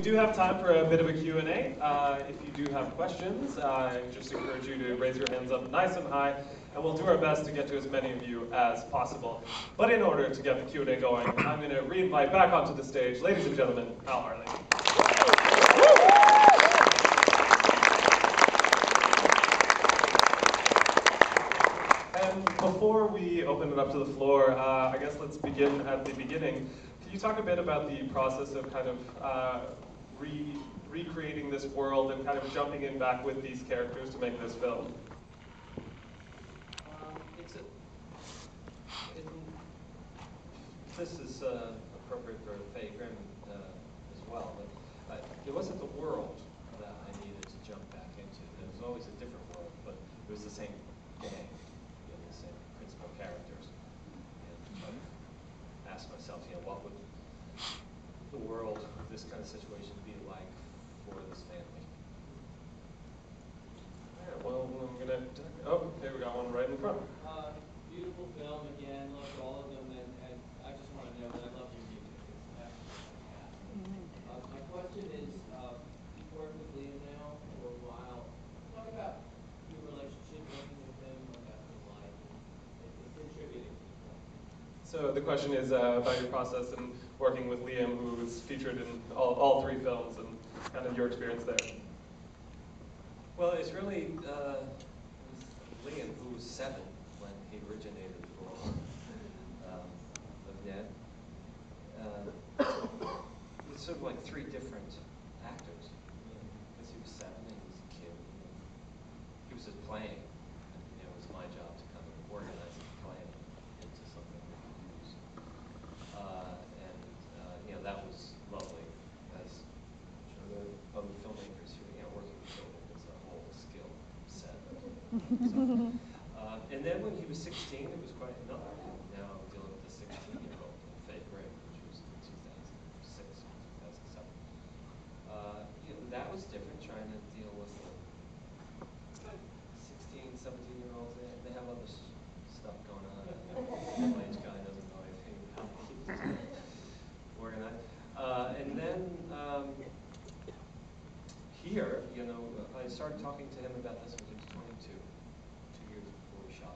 We do have time for a bit of a Q&A. If you do have questions, I just encourage you to raise your hands up nice and high, and we'll do our best to get to as many of you as possible. But in order to get the Q&A going, I'm going to re-invite back onto the stage, ladies and gentlemen, Al Harley. And before we open it up to the floor, I guess let's begin at the beginning. Can you talk a bit about the process of kind of recreating this world and kind of jumping in back with these characters to make this film? This is appropriate for Faye Grimm as well, but it wasn't the world that I needed to jump back into. There was always a different world, but it was the same gang, the same principal characters. And I asked myself, what would the world of this kind of situation be like for this family? Yeah, well, I'm gonna. Oh, here we got one right in front. Beautiful film again. Loved all of them, and I just want to know that I love your music. It's absolutely fantastic. My question is, you've worked with Liam now for a while. Talk about your relationship working with him, what that's been like, and contributing to the film. So the question is about your process in working with Liam, who was featured in all three films, and kind of your experience there. Well, it's really Liam, who was 7 when he originated the role of Ned. It's sort of like 3 different actors, because he was 7 and he was a kid. He was just playing. It was my job to kind of organize his playing into something we could use. And that was lovely. As I'm sure the other filmmakers who working with children is a whole skill set. So, and then when he was 16, it was quite another. Now I'm dealing with a 16-year-old, Faye Grimm, which was in 2006, 2007. That was different, trying to deal with 16, 17-year-olds. They have other stuff going on. The middle-aged guy doesn't know anything about it. Organized. And then here, I started talking to him about this when he was 22, 2 years before we shot.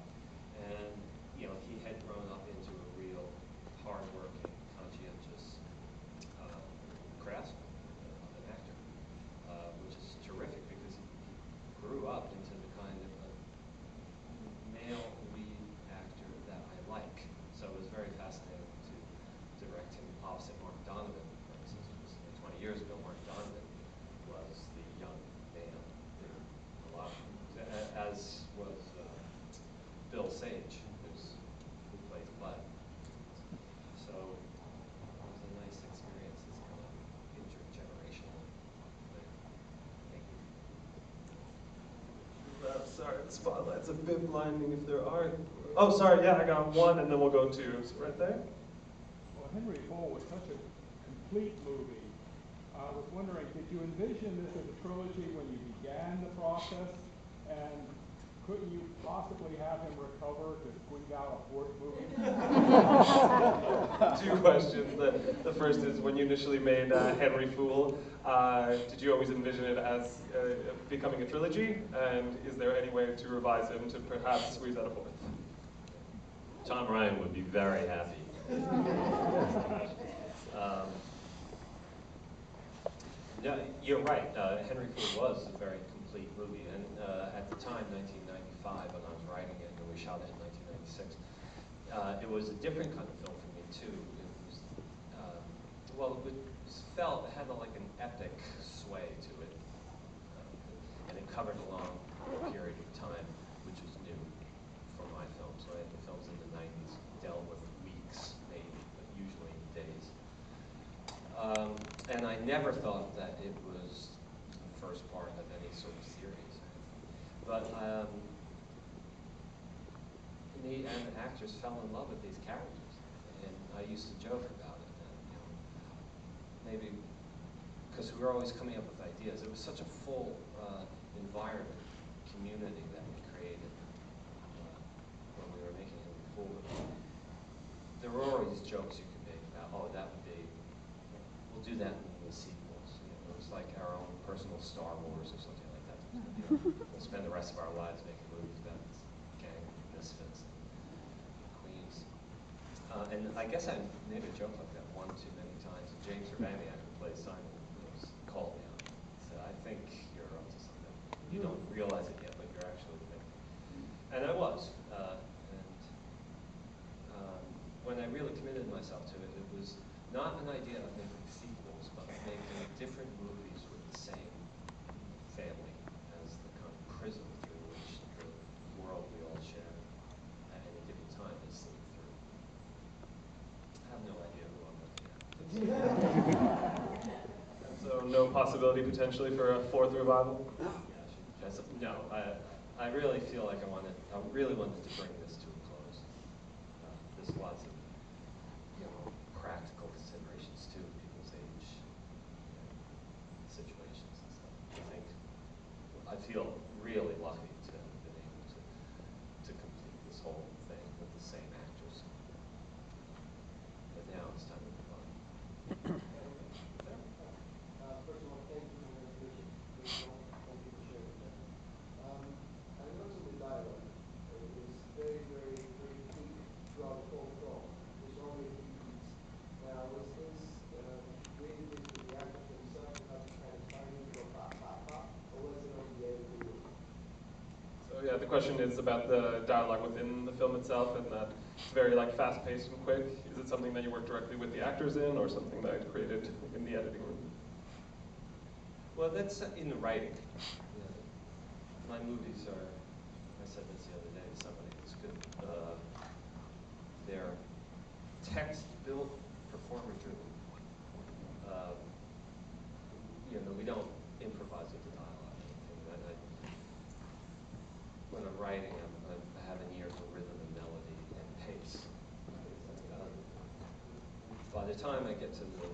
And, he had grown up into a real hard-working, conscientious craftsman, an actor, which is terrific because he grew up into the kind of a male lead actor that I like. So it was very fascinating to direct him opposite Mark Donovan, for instance. It was 20 years ago, Mark Donovan was the young man, a lot of them, as was Bill Sage, who plays Bud. So it was a nice experience, this kind of intergenerational thing. Thank you. Sorry, the spotlight's a bit blinding if there are. Oh, sorry, yeah, I got one, and then we'll go to right there. Well, Henry Four was such a complete movie. I was wondering, did you envision this as a trilogy when you began the process? And couldn't you possibly have him recover to squeeze out a 4th movie? 2 questions. The first is, when you initially made Henry Fool, did you always envision it as becoming a trilogy? And is there any way to revise him to perhaps squeeze out a 4th? Tom Ryan would be very happy. No, you're right. Henry Fool was a very complete movie, and at the time, 1995, when I was writing it, and we shot it in 1996, it was a different kind of film for me too. It was, it had like an epic sway to it, and it covered a long period of time, which was new for my films. Right, the films in the 90s dealt with weeks, maybe, but usually days. And I never thought that it was the first part of any sort of series. But me and the actors fell in love with these characters. And I used to joke about it. That, maybe because we were always coming up with ideas. It was such a full environment, community that we created when we were making it before. There were always jokes you could make about, oh, that would be, we'll do that in the sequels. personal Star Wars or something like that. We'll spend the rest of our lives making movies about this gang of misfits and queens. And I guess I made a joke like that one too many times. And James Urbaniak, who plays Simon, called me on it. He said, "I think you're up to something. You don't realize it yet, but you're actually thinking." And I was. When I really committed myself to it, it was not an idea of making sequels, but of making different movies with the same family as the kind of prism through which the world we all share at any given time is seen through. I have no idea who I'm looking at. And so no possibility potentially for a fourth revival? No, I really feel like I really wanted to bring this to a close. There's lots of practical considerations too, people's age, situations and stuff. I feel really lucky to have been able to complete this whole thing with the same actors. But now it's time to move on. First of all, thank you for the information. Thank you for sharing that. I noticed in the dialogue, it was very, very, very complete throughout the whole film. There's only a few beats. Now, was this created this with the actors themselves to have kind of timing or pop, pop, pop, or was it on the editing room? So yeah, the question is about the dialogue within the film itself, and that it's very like fast-paced and quick. Is it something that you work directly with the actors in, or something that I created in the editing room? Well, that's in the writing. My movies are, I said this the other day to somebody, it's good. They're text-built, performer-driven. We don't improvise with the dialogue. When I'm writing, I have an ear for rhythm and melody and pace. By the time I get to the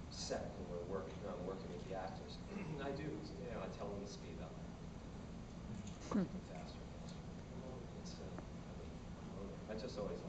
set and I'm working with the actors, I do. I tell them to speed up. Faster. I just always